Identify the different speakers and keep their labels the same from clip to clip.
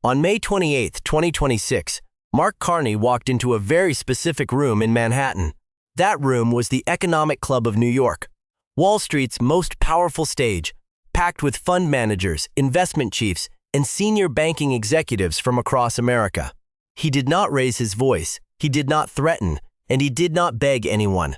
Speaker 1: On May 28, 2026, Mark Carney walked into a very specific room in Manhattan. That room was the Economic Club of New York, Wall Street's most powerful stage, packed with fund managers, investment chiefs, and senior banking executives from across America. He did not raise his voice, he did not threaten, and he did not beg anyone.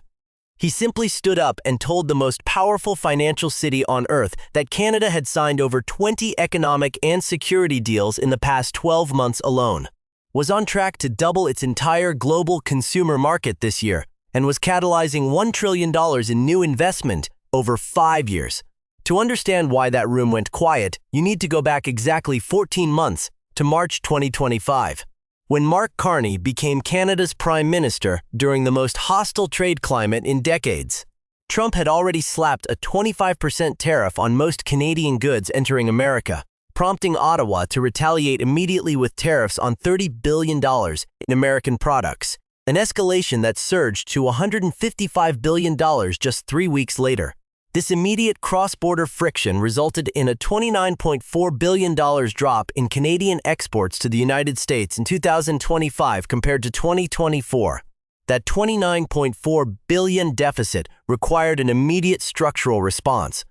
Speaker 1: He simply stood up and told the most powerful financial city on earth that Canada had signed over 20 economic and security deals in the past 12 months alone, was on track to double its entire global consumer market this year, and was catalyzing $1 trillion in new investment over 5 years. To understand why that room went quiet, you need to go back exactly 14 months to March 2025. When Mark Carney became Canada's Prime Minister during the most hostile trade climate in decades. Trump had already slapped a 25% tariff on most Canadian goods entering America, prompting Ottawa to retaliate immediately with tariffs on $30 billion in American products, an escalation that surged to $155 billion just 3 weeks later. This immediate cross-border friction resulted in a $29.4 billion drop in Canadian exports to the United States in 2025 compared to 2024. That $29.4 billion deficit required an immediate structural response,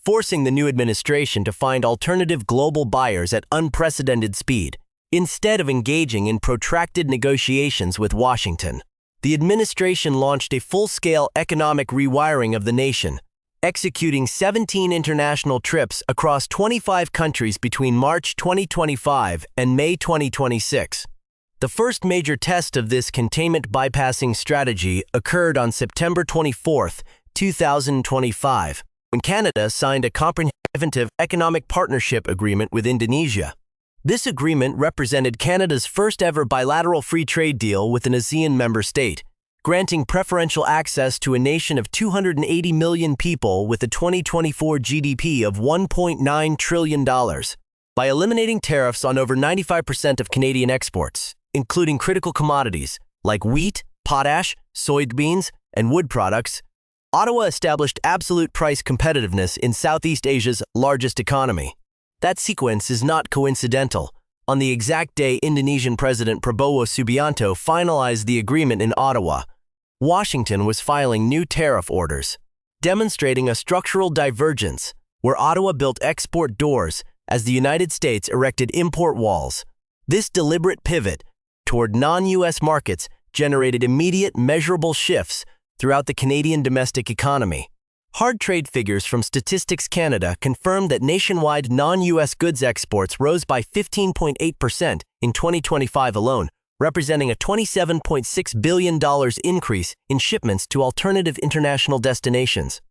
Speaker 1: forcing the new administration to find alternative global buyers at unprecedented speed. Instead of engaging in protracted negotiations with Washington, the administration launched a full-scale economic rewiring of the nation, executing 17 international trips across 25 countries between March 2025 and May 2026. The first major test of this containment bypassing strategy occurred on September 24, 2025, when Canada signed a comprehensive economic partnership agreement with Indonesia. This agreement represented Canada's first-ever bilateral free trade deal with an ASEAN member state, granting preferential access to a nation of 280 million people with a 2024 GDP of $1.9 trillion. By eliminating tariffs on over 95% of Canadian exports, including critical commodities like wheat, potash, soybeans, and wood products, Ottawa established absolute price competitiveness in Southeast Asia's largest economy. That sequence is not coincidental. On the exact day Indonesian President Prabowo Subianto finalized the agreement in Ottawa, Washington was filing new tariff orders, demonstrating a structural divergence where Ottawa built export doors as the United States erected import walls. This deliberate pivot toward non-U.S. markets generated immediate, measurable shifts throughout the Canadian domestic economy. Hard trade figures from Statistics Canada confirmed that nationwide non-U.S. goods exports rose by 15.8% in 2025 alone, representing a $27.6 billion increase in shipments to alternative international destinations.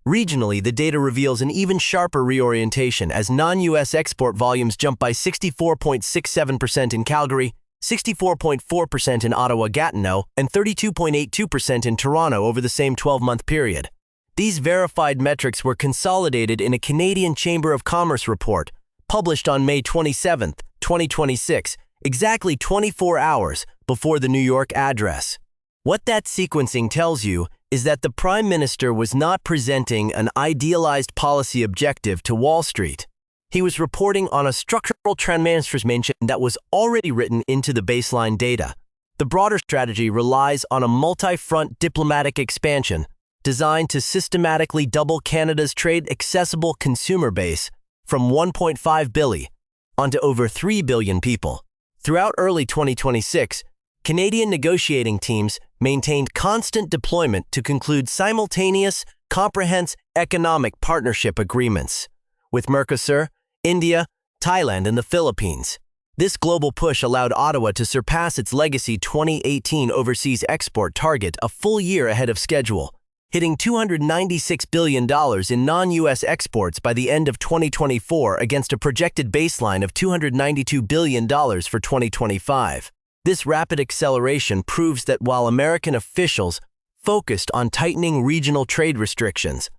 Speaker 1: Regionally, the data reveals an even sharper reorientation as non-U.S. export volumes jumped by 64.67% in Calgary, 64.4% in Ottawa-Gatineau, and 32.82% in Toronto over the same 12-month period. These verified metrics were consolidated in a Canadian Chamber of Commerce report, published on May 27, 2026, exactly 24 hours before the New York address. What that sequencing tells you is that the Prime Minister was not presenting an idealized policy objective to Wall Street. He was reporting on a structural transformation that was already written into the baseline data. The broader strategy relies on a multi-front diplomatic expansion designed to systematically double Canada's trade-accessible consumer base from 1.5 billion onto over 3 billion people. Throughout early 2026, Canadian negotiating teams maintained constant deployment to conclude simultaneous, comprehensive economic partnership agreements with Mercosur, India, Thailand, and the Philippines. This global push allowed Ottawa to surpass its legacy 2018 overseas export target a full year ahead of schedule, hitting $296 billion in non-U.S. exports by the end of 2024 against a projected baseline of $292 billion for 2025. This rapid acceleration proves that while American officials focused on tightening regional trade restrictions,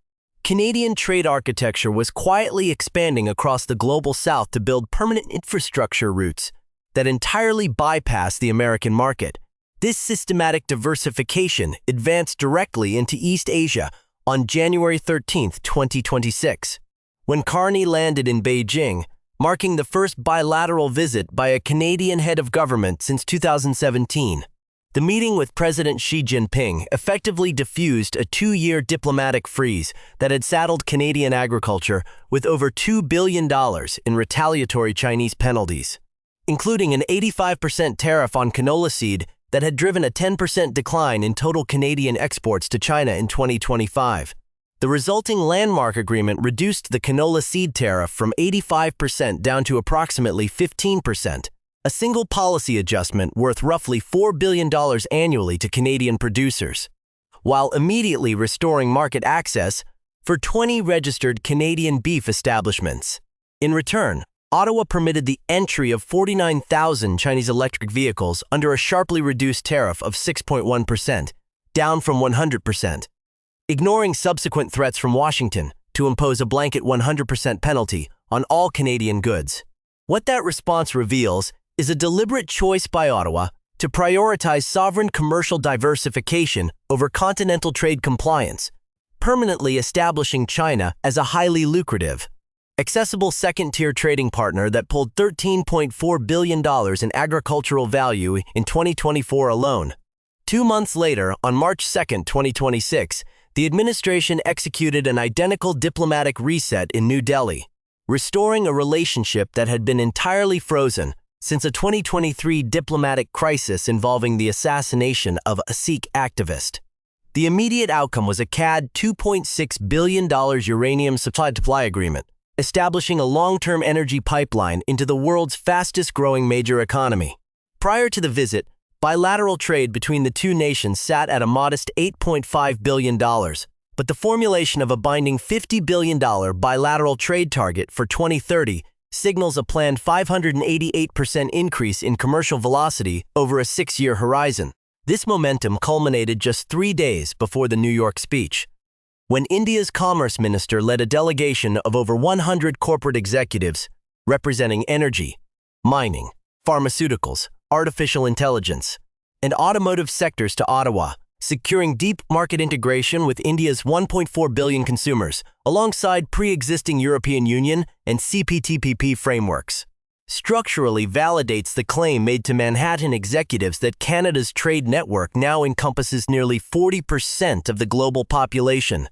Speaker 1: Canadian trade architecture was quietly expanding across the global south to build permanent infrastructure routes that entirely bypass the American market. This systematic diversification advanced directly into East Asia on January 13, 2026. When Carney landed in Beijing, marking the first bilateral visit by a Canadian head of government since 2017. The meeting with President Xi Jinping effectively diffused a 2-year diplomatic freeze that had saddled Canadian agriculture with over $2 billion in retaliatory Chinese penalties, including an 85% tariff on canola seed that had driven a 10% decline in total Canadian exports to China in 2025. The resulting landmark agreement reduced the canola seed tariff from 85% down to approximately 15%. A single policy adjustment worth roughly $4 billion annually to Canadian producers, while immediately restoring market access for 20 registered Canadian beef establishments. In return, Ottawa permitted the entry of 49,000 Chinese electric vehicles under a sharply reduced tariff of 6.1%, down from 100%, ignoring subsequent threats from Washington to impose a blanket 100% penalty on all Canadian goods. What that response reveals is a deliberate choice by Ottawa to prioritize sovereign commercial diversification over continental trade compliance, permanently establishing China as a highly lucrative, accessible second-tier trading partner that pulled $13.4 billion in agricultural value in 2024 alone. 2 months later, on March 2, 2026, the administration executed an identical diplomatic reset in New Delhi, restoring a relationship that had been entirely frozen since a 2023 diplomatic crisis involving the assassination of a Sikh activist. The immediate outcome was a CAD $2.6 billion uranium supply agreement, establishing a long-term energy pipeline into the world's fastest-growing major economy. Prior to the visit, bilateral trade between the two nations sat at a modest $8.5 billion, but the formulation of a binding $50 billion bilateral trade target for 2030 signals a planned 588% increase in commercial velocity over a 6-year horizon. This momentum culminated just 3 days before the New York speech, when India's Commerce Minister led a delegation of over 100 corporate executives representing energy, mining, pharmaceuticals, artificial intelligence, and automotive sectors to Ottawa, securing deep market integration with India's 1.4 billion consumers, alongside pre-existing European Union and CPTPP frameworks. Structurally validates the claim made to Manhattan executives that Canada's trade network now encompasses nearly 40% of the global population.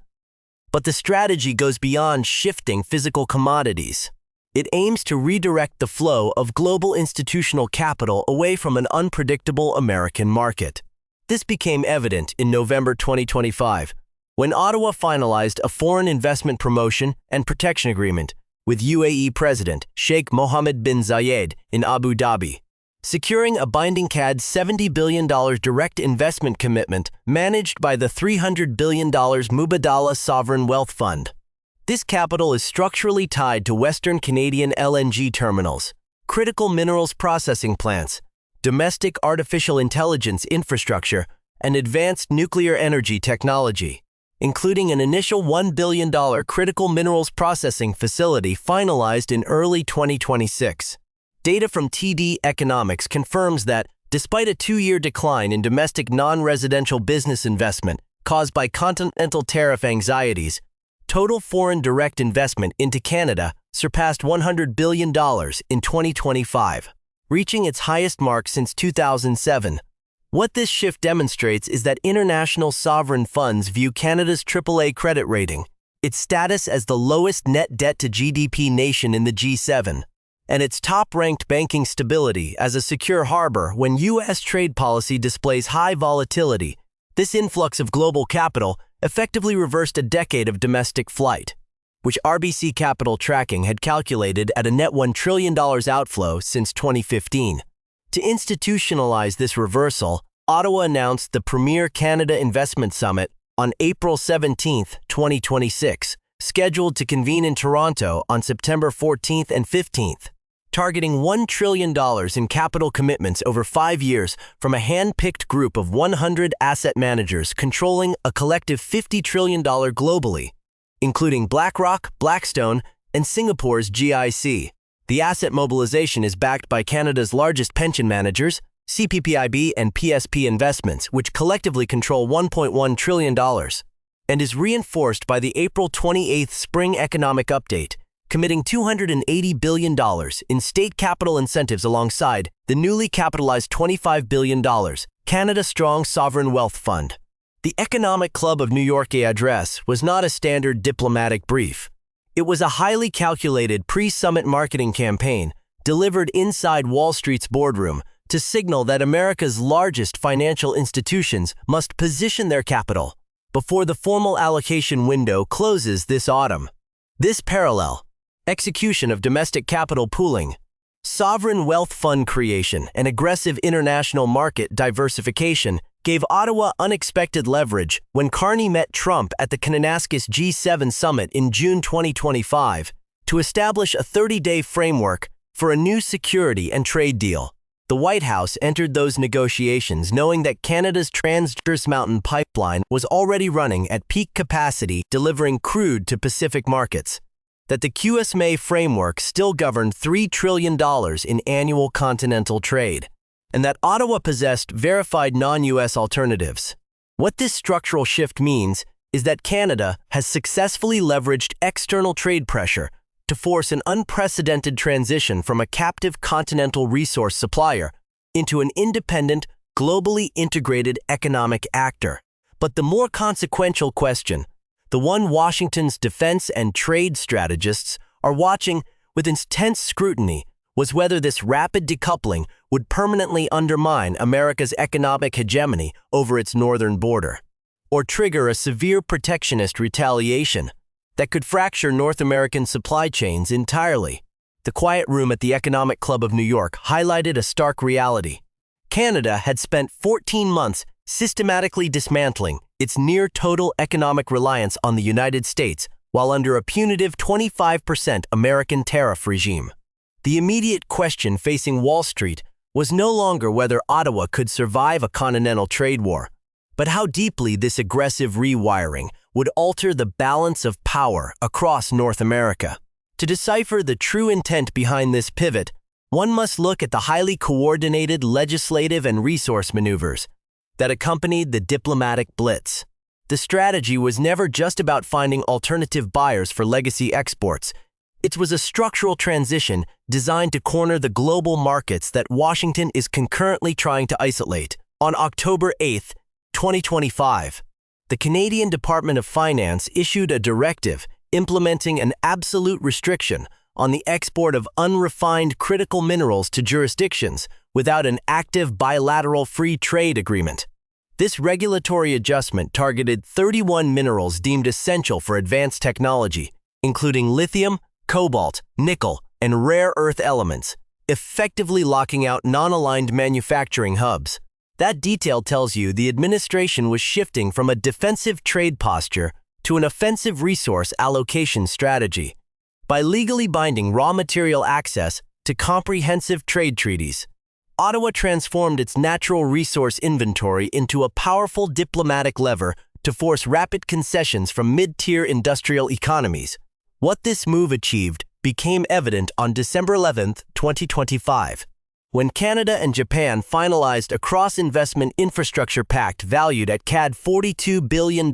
Speaker 1: But the strategy goes beyond shifting physical commodities. It aims to redirect the flow of global institutional capital away from an unpredictable American market. This became evident in November 2025, when Ottawa finalized a foreign investment promotion and protection agreement with UAE President Sheikh Mohammed bin Zayed in Abu Dhabi, securing a binding CAD $70 billion direct investment commitment managed by the $300 billion Mubadala Sovereign Wealth Fund. This capital is structurally tied to Western Canadian LNG terminals, critical minerals processing plants, domestic artificial intelligence infrastructure, and advanced nuclear energy technology, including an initial $1 billion critical minerals processing facility finalized in early 2026. Data from TD Economics confirms that, despite a 2-year decline in domestic non-residential business investment caused by continental tariff anxieties, total foreign direct investment into Canada surpassed $100 billion in 2025, reaching its highest mark since 2007. What this shift demonstrates is that international sovereign funds view Canada's AAA credit rating, its status as the lowest net debt-to-GDP nation in the G7, and its top-ranked banking stability as a secure harbor when U.S. trade policy displays high volatility. This influx of global capital effectively reversed a decade of domestic flight, which RBC Capital Tracking had calculated at a net $1 trillion outflow since 2015. To institutionalize this reversal, Ottawa announced the Premier Canada Investment Summit on April 17, 2026, scheduled to convene in Toronto on September 14th and 15th, targeting $1 trillion in capital commitments over 5 years from a hand-picked group of 100 asset managers controlling a collective $50 trillion globally, including BlackRock, Blackstone, and Singapore's GIC. The asset mobilization is backed by Canada's largest pension managers, CPPIB and PSP Investments, which collectively control $1.1 trillion, and is reinforced by the April 28th Spring Economic Update, committing $280 billion in state capital incentives alongside the newly capitalized $25 billion Canada Strong Sovereign Wealth Fund. The Economic Club of New York address was not a standard diplomatic brief. It was a highly calculated pre-summit marketing campaign delivered inside Wall Street's boardroom to signal that America's largest financial institutions must position their capital before the formal allocation window closes this autumn. This parallel execution of domestic capital pooling, sovereign wealth fund creation, and aggressive international market diversification gave Ottawa unexpected leverage when Carney met Trump at the Kananaskis G7 summit in June 2025 to establish a 30-day framework for a new security and trade deal. The White House entered those negotiations knowing that Canada's Trans Mountain pipeline was already running at peak capacity, delivering crude to Pacific markets, that the QSMA framework still governed $3 trillion in annual continental trade, and that Ottawa possessed verified non-U.S. alternatives. What this structural shift means is that Canada has successfully leveraged external trade pressure to force an unprecedented transition from a captive continental resource supplier into an independent, globally integrated economic actor. But the more consequential question, the one Washington's defense and trade strategists are watching with intense scrutiny, was whether this rapid decoupling would permanently undermine America's economic hegemony over its northern border, or trigger a severe protectionist retaliation that could fracture North American supply chains entirely. The quiet room at the Economic Club of New York highlighted a stark reality. Canada had spent 14 months systematically dismantling its near-total economic reliance on the United States while under a punitive 25% American tariff regime. The immediate question facing Wall Street was no longer whether Ottawa could survive a continental trade war, but how deeply this aggressive rewiring would alter the balance of power across North America. To decipher the true intent behind this pivot, one must look at the highly coordinated legislative and resource maneuvers that accompanied the diplomatic blitz. The strategy was never just about finding alternative buyers for legacy exports. It was a structural transition designed to corner the global markets that Washington is concurrently trying to isolate. On October 8, 2025, the Canadian Department of Finance issued a directive implementing an absolute restriction on the export of unrefined critical minerals to jurisdictions without an active bilateral free trade agreement. This regulatory adjustment targeted 31 minerals deemed essential for advanced technology, including lithium, cobalt, nickel, and rare earth elements, effectively locking out non-aligned manufacturing hubs. That detail tells you the administration was shifting from a defensive trade posture to an offensive resource allocation strategy. By legally binding raw material access to comprehensive trade treaties, Ottawa transformed its natural resource inventory into a powerful diplomatic lever to force rapid concessions from mid-tier industrial economies. What this move achieved became evident on December 11, 2025, when Canada and Japan finalized a cross-investment infrastructure pact valued at CAD $42 billion,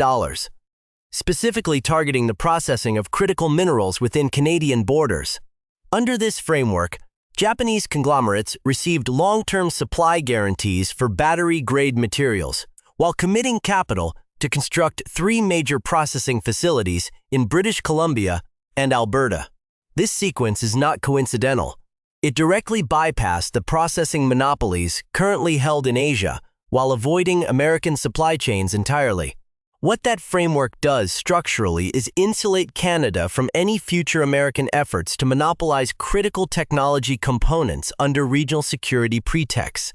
Speaker 1: specifically targeting the processing of critical minerals within Canadian borders. Under this framework, Japanese conglomerates received long-term supply guarantees for battery-grade materials, while committing capital to construct 3 major processing facilities in British Columbia and Alberta. This sequence is not coincidental. It directly bypassed the processing monopolies currently held in Asia while avoiding American supply chains entirely. What that framework does structurally is insulate Canada from any future American efforts to monopolize critical technology components under regional security pretexts.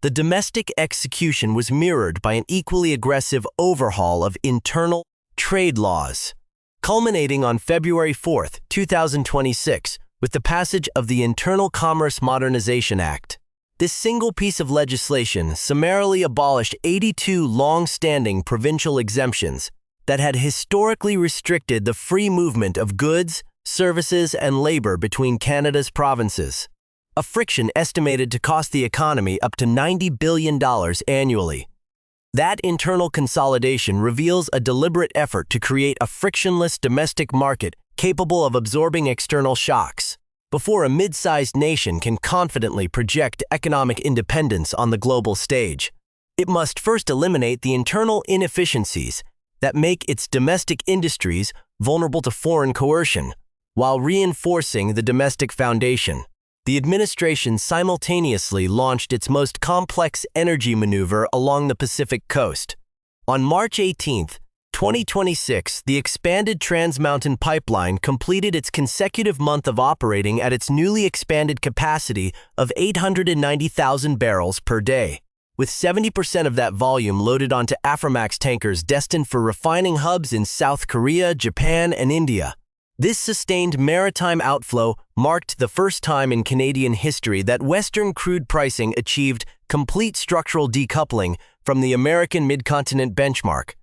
Speaker 1: The domestic execution was mirrored by an equally aggressive overhaul of internal trade laws, culminating on February 4, 2026, with the passage of the Internal Commerce Modernization Act. This single piece of legislation summarily abolished 82 long-standing provincial exemptions that had historically restricted the free movement of goods, services, and labor between Canada's provinces, a friction estimated to cost the economy up to $90 billion annually. That internal consolidation reveals a deliberate effort to create a frictionless domestic market capable of absorbing external shocks. Before a mid-sized nation can confidently project economic independence on the global stage, it must first eliminate the internal inefficiencies that make its domestic industries vulnerable to foreign coercion, while reinforcing the domestic foundation. The administration simultaneously launched its most complex energy maneuver along the Pacific coast. On March 18, 2026, the expanded Trans Mountain Pipeline completed its consecutive month of operating at its newly expanded capacity of 890,000 barrels per day, with 70% of that volume loaded onto Aframax tankers destined for refining hubs in South Korea, Japan, and India. This sustained maritime outflow marked the first time in Canadian history that Western crude pricing achieved complete structural decoupling from the American Mid-Continent benchmark,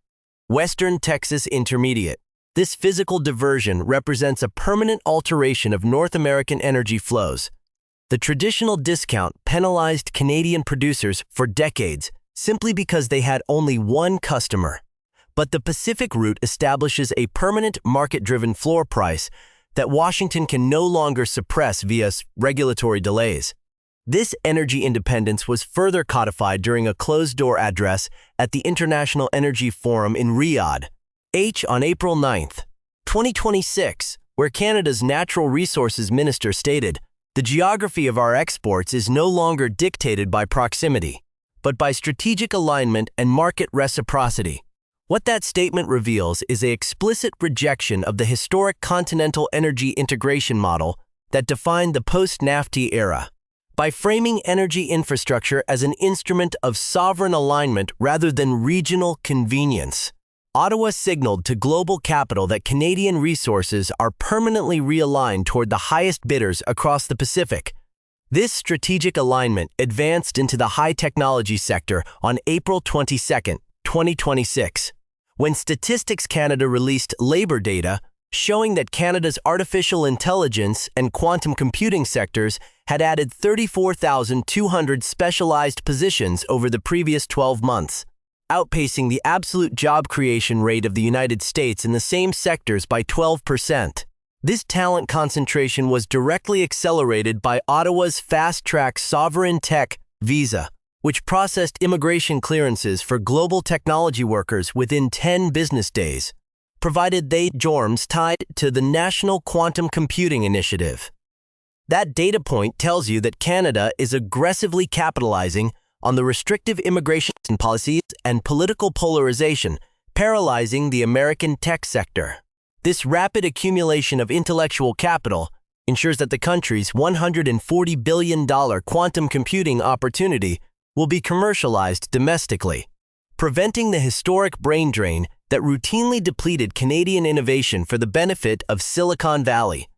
Speaker 1: Western Texas Intermediate. This physical diversion represents a permanent alteration of North American energy flows. The traditional discount penalized Canadian producers for decades simply because they had only one customer. But the Pacific route establishes a permanent market-driven floor price that Washington can no longer suppress via regulatory delays. This energy independence was further codified during a closed-door address at the International Energy Forum in Riyadh, on April 9, 2026, where Canada's Natural Resources Minister stated, "The geography of our exports is no longer dictated by proximity, but by strategic alignment and market reciprocity." What that statement reveals is an explicit rejection of the historic continental energy integration model that defined the post-NAFTA era. By framing energy infrastructure as an instrument of sovereign alignment rather than regional convenience, Ottawa signaled to global capital that Canadian resources are permanently realigned toward the highest bidders across the Pacific. This strategic alignment advanced into the high-technology sector on April 22, 2026, when Statistics Canada released labor data showing that Canada's artificial intelligence and quantum computing sectors had added 34,200 specialized positions over the previous 12 months, outpacing the absolute job creation rate of the United States in the same sectors by 12%. This talent concentration was directly accelerated by Ottawa's fast-track sovereign tech visa, which processed immigration clearances for global technology workers within 10 business days, provided they jorms tied to the National Quantum Computing Initiative. That data point tells you that Canada is aggressively capitalizing on the restrictive immigration policies and political polarization paralyzing the American tech sector. This rapid accumulation of intellectual capital ensures that the country's $140 billion quantum computing opportunity will be commercialized domestically, preventing the historic brain drain that routinely depleted Canadian innovation for the benefit of Silicon Valley.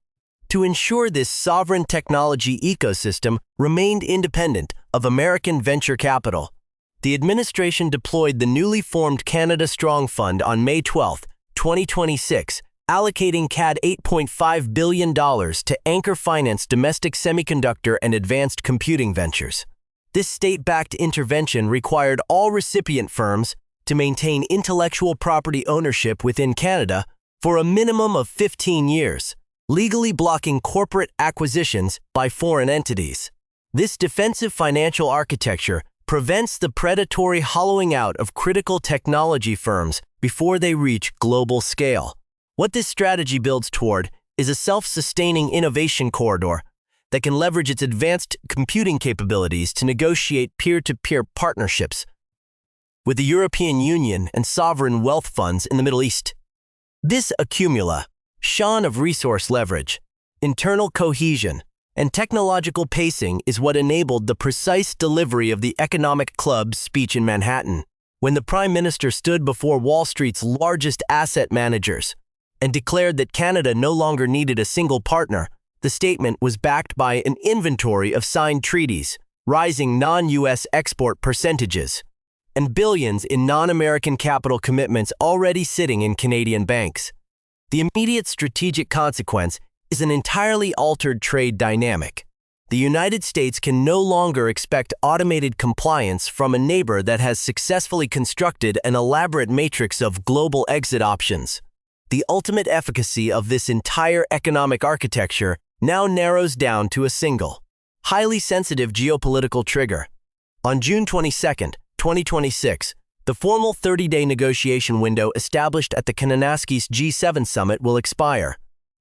Speaker 1: To ensure this sovereign technology ecosystem remained independent of American venture capital, the administration deployed the newly formed Canada Strong Fund on May 12, 2026, allocating CAD $8.5 billion to anchor finance domestic semiconductor and advanced computing ventures. This state-backed intervention required all recipient firms to maintain intellectual property ownership within Canada for a minimum of 15 years, legally blocking corporate acquisitions by foreign entities. This defensive financial architecture prevents the predatory hollowing out of critical technology firms before they reach global scale. What this strategy builds toward is a self-sustaining innovation corridor that can leverage its advanced computing capabilities to negotiate peer-to-peer partnerships with the European Union and sovereign wealth funds in the Middle East. This accumulation of resource leverage, internal cohesion, and technological pacing is what enabled the precise delivery of the Economic Club's speech in Manhattan, when the Prime Minister stood before Wall Street's largest asset managers and declared that Canada no longer needed a single partner. The statement was backed by an inventory of signed treaties, rising non-U.S. export percentages, and billions in non-American capital commitments already sitting in Canadian banks. The immediate strategic consequence is an entirely altered trade dynamic. The United States can no longer expect automated compliance from a neighbor that has successfully constructed an elaborate matrix of global exit options. the ultimate efficacy of this entire economic architecture now narrows down to a single, highly sensitive geopolitical trigger. On June 22, 2026, the formal 30-day negotiation window established at the Kananaskis G7 summit will expire,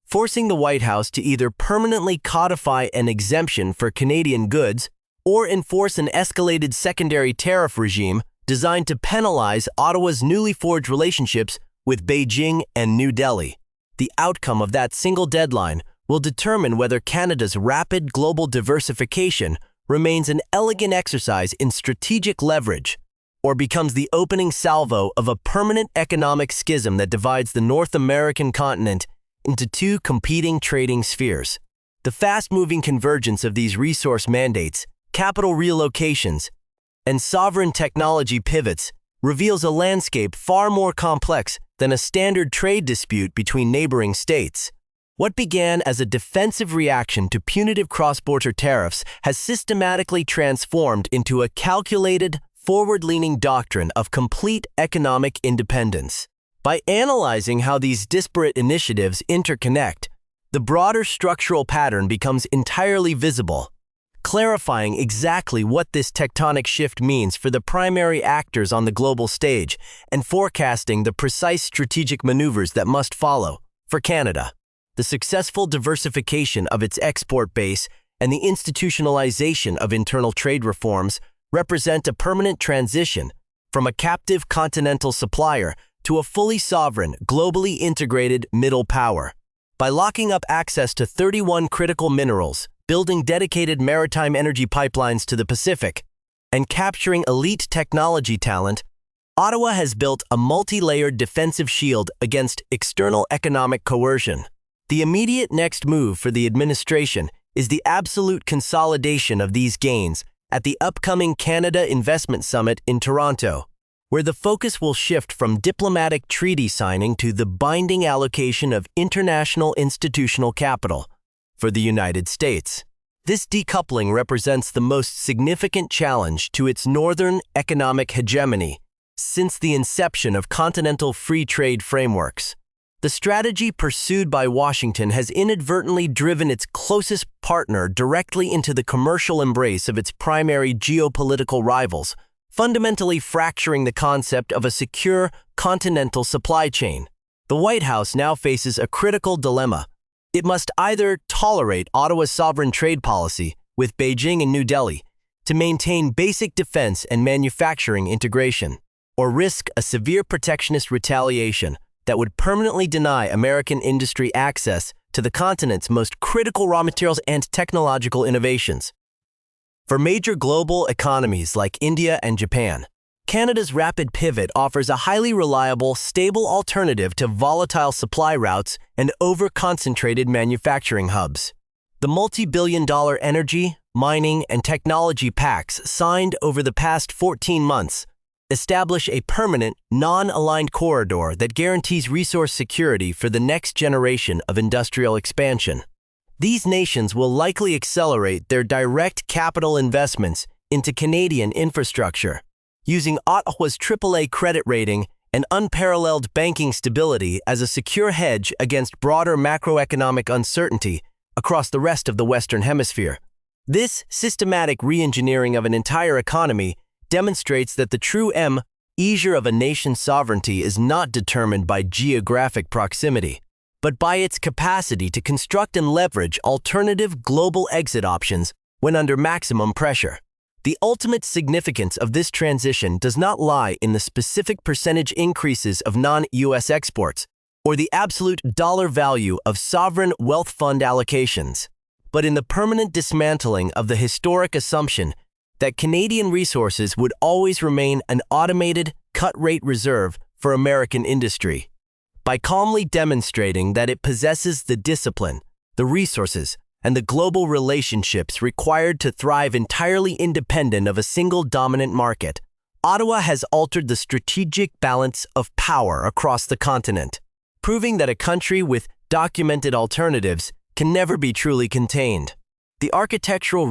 Speaker 1: forcing the White House to either permanently codify an exemption for Canadian goods or enforce an escalated secondary tariff regime designed to penalize Ottawa's newly forged relationships with Beijing and New Delhi. The outcome of that single deadline will determine whether Canada's rapid global diversification remains an elegant exercise in strategic leverage or becomes the opening salvo of a permanent economic schism that divides the North American continent into two competing trading spheres. The fast-moving convergence of these resource mandates, capital relocations, and sovereign technology pivots reveals a landscape far more complex than a standard trade dispute between neighboring states. What began as a defensive reaction to punitive cross-border tariffs has systematically transformed into a calculated, forward-leaning doctrine of complete economic independence. By analyzing how these disparate initiatives interconnect, the broader structural pattern becomes entirely visible, clarifying exactly what this tectonic shift means for the primary actors on the global stage and forecasting the precise strategic maneuvers that must follow. For Canada, the successful diversification of its export base and the institutionalization of internal trade reforms represent a permanent transition from a captive continental supplier to a fully sovereign, globally integrated middle power. By locking up access to 31 critical minerals, building dedicated maritime energy pipelines to the Pacific, and capturing elite technology talent, Ottawa has built a multi-layered defensive shield against external economic coercion. The immediate next move for the administration is the absolute consolidation of these gains at the upcoming Canada Investment Summit in Toronto, where the focus will shift from diplomatic treaty signing to the binding allocation of international institutional capital for the United States. This decoupling represents the most significant challenge to its northern economic hegemony since the inception of continental free trade frameworks. The strategy pursued by Washington has inadvertently driven its closest partner directly into the commercial embrace of its primary geopolitical rivals, fundamentally fracturing the concept of a secure continental supply chain. The White House now faces a critical dilemma. It must either tolerate Ottawa's sovereign trade policy with Beijing and New Delhi to maintain basic defense and manufacturing integration, or risk a severe protectionist retaliation that would permanently deny American industry access to the continent's most critical raw materials and technological innovations. For major global economies like India and Japan, Canada's rapid pivot offers a highly reliable, stable alternative to volatile supply routes and over-concentrated manufacturing hubs. The multi-billion-dollar energy, mining, and technology pacts signed over the past 14 months establish a permanent, non-aligned corridor that guarantees resource security for the next generation of industrial expansion. These nations will likely accelerate their direct capital investments into Canadian infrastructure, using Ottawa's AAA credit rating and unparalleled banking stability as a secure hedge against broader macroeconomic uncertainty across the rest of the Western Hemisphere. This systematic re-engineering of an entire economy demonstrates that the true measure of a nation's sovereignty is not determined by geographic proximity, but by its capacity to construct and leverage alternative global exit options when under maximum pressure. The ultimate significance of this transition does not lie in the specific percentage increases of non-U.S. exports or the absolute dollar value of sovereign wealth fund allocations, but in the permanent dismantling of the historic assumption that Canadian resources would always remain an automated, cut-rate reserve for American industry. By calmly demonstrating that it possesses the discipline, the resources, and the global relationships required to thrive entirely independent of a single dominant market, Ottawa has altered the strategic balance of power across the continent, proving that a country with documented alternatives can never be truly contained. The architectural